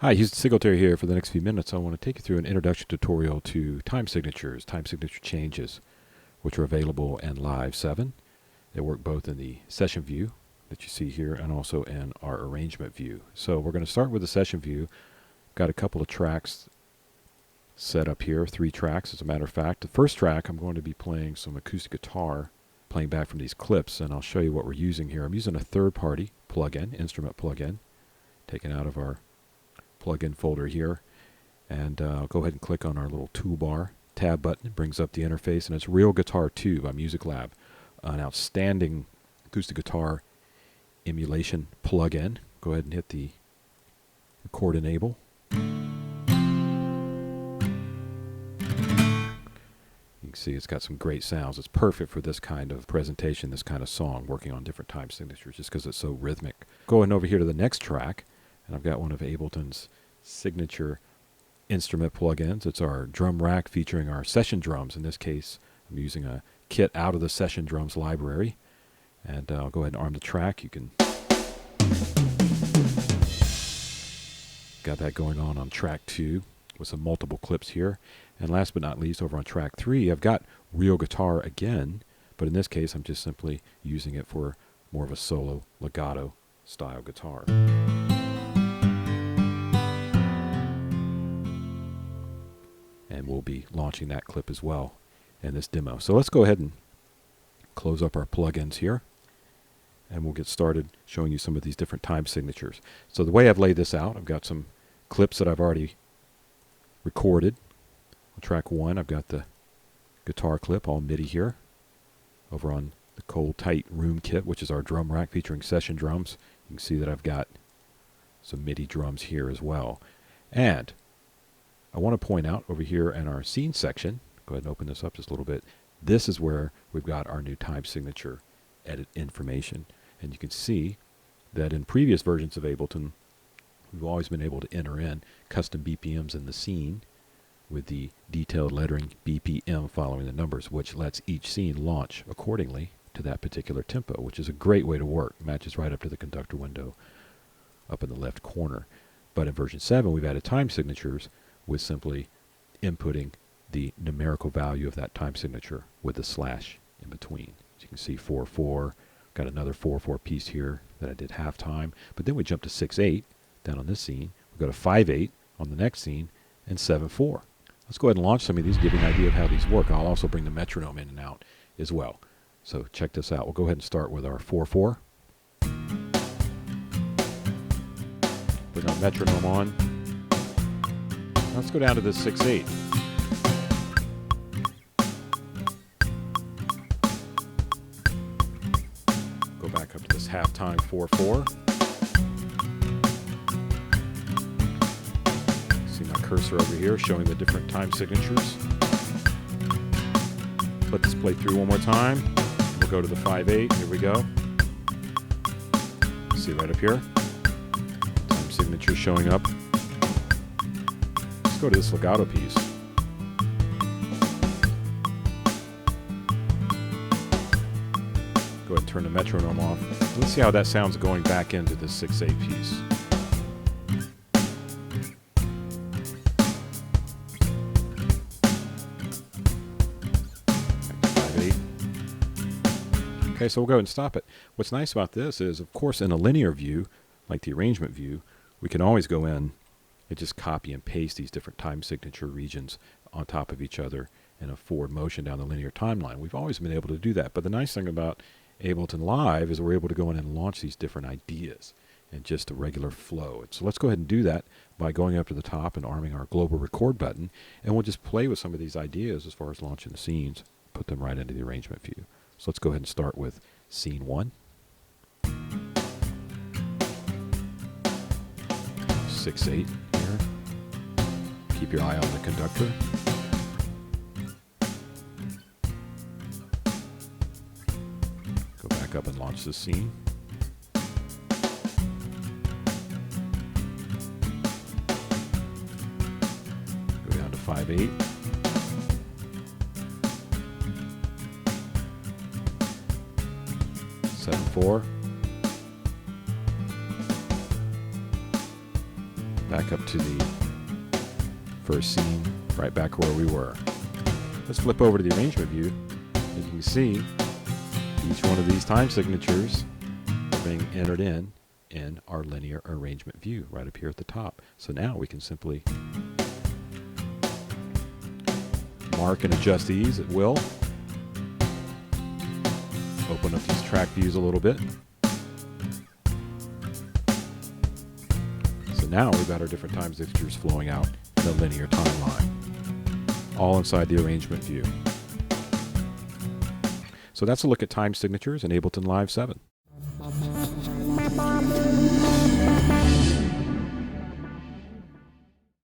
Hi, Huston Singletary here. For the next few minutes, I want to take you through an introduction tutorial to time signatures, time signature changes, which are available in Live 7. They work both in the session view that you see here and also in our arrangement view. So we're going to start with the session view. Got a couple of tracks set up here, 3 tracks as a matter of fact. The first track, I'm going to be playing some acoustic guitar, playing back from these clips, and I'll show you what we're using here. I'm using a third-party plugin, instrument plugin, taken out of our plugin folder here, and I'll go ahead and click on our little toolbar tab button. It brings up the interface, and it's Real Guitar 2 by Music Lab, an outstanding acoustic guitar emulation plugin. Go ahead and hit the record enable. You can see it's got some great sounds. It's perfect for this kind of presentation, this kind of song, working on different time signatures just because it's so rhythmic. Going over here to the next track, and I've got one of Ableton's signature instrument plugins. It's our drum rack featuring our session drums. In this case, I'm using a kit out of the session drums library. And I'll go ahead and arm the track. You can got that going on track 2 with some multiple clips here. And last but not least, over on track 3, I've got real guitar again, but in this case, I'm just simply using it for more of a solo legato style guitar. And we'll be launching that clip as well in this demo. So let's go ahead and close up our plugins here, and we'll get started showing you some of these different time signatures. So the way I've laid this out, I've got some clips that I've already recorded. On track 1, I've got the guitar clip, all MIDI here. Over on the Cold Tight Room kit, which is our drum rack featuring session drums, you can see that I've got some MIDI drums here as well. And I want to point out over here in our scene section, go ahead and open this up just a little bit. This is where we've got our new time signature edit information. And you can see that in previous versions of Ableton, we've always been able to enter in custom BPMs in the scene with the detailed lettering BPM following the numbers, which lets each scene launch accordingly to that particular tempo, which is a great way to work. It matches right up to the conductor window up in the left corner. But in version 7, we've added time signatures with simply inputting the numerical value of that time signature with the slash in between. As you can see, 4/4, got another 4/4 piece here that I did half time, but then we jump to 6/8 down on this scene. We go to 5/8 on the next scene, and 7/4. Let's go ahead and launch some of these, give you an idea of how these work. I'll also bring the metronome in and out as well. So check this out. We'll go ahead and start with our 4/4. Bring our metronome on. Let's go down to this 6/8. Go back up to this halftime 4/4. See my cursor over here showing the different time signatures. Let this play through one more time. We'll go to the 5/8. Here we go. See right up here. Time signature showing up. Go to this legato piece. Go ahead and turn the metronome off. Let's see how that sounds going back into the 6/8 piece. Back to 5/8. Okay, so we'll go ahead and stop it. What's nice about this is, of course, in a linear view, like the arrangement view, we can always go in and just copy and paste these different time signature regions on top of each other in a forward motion down the linear timeline. We've always been able to do that. But the nice thing about Ableton Live is we're able to go in and launch these different ideas in just a regular flow. And so let's go ahead and do that by going up to the top and arming our global record button. And we'll just play with some of these ideas as far as launching the scenes, put them right into the arrangement view. So let's go ahead and start with scene 1. 6/8 here. Keep your eye on the conductor. Go back up and launch the scene. Go down to 5/8. back up to the first scene, right back where we were. Let's flip over to the arrangement view. As you can see, each one of these time signatures are being entered in our linear arrangement view right up here at the top. So now we can simply mark and adjust these at will. Open up these track views a little bit. So now we've got our different time signatures flowing out in the linear timeline, all inside the arrangement view. So that's a look at time signatures in Ableton Live 7.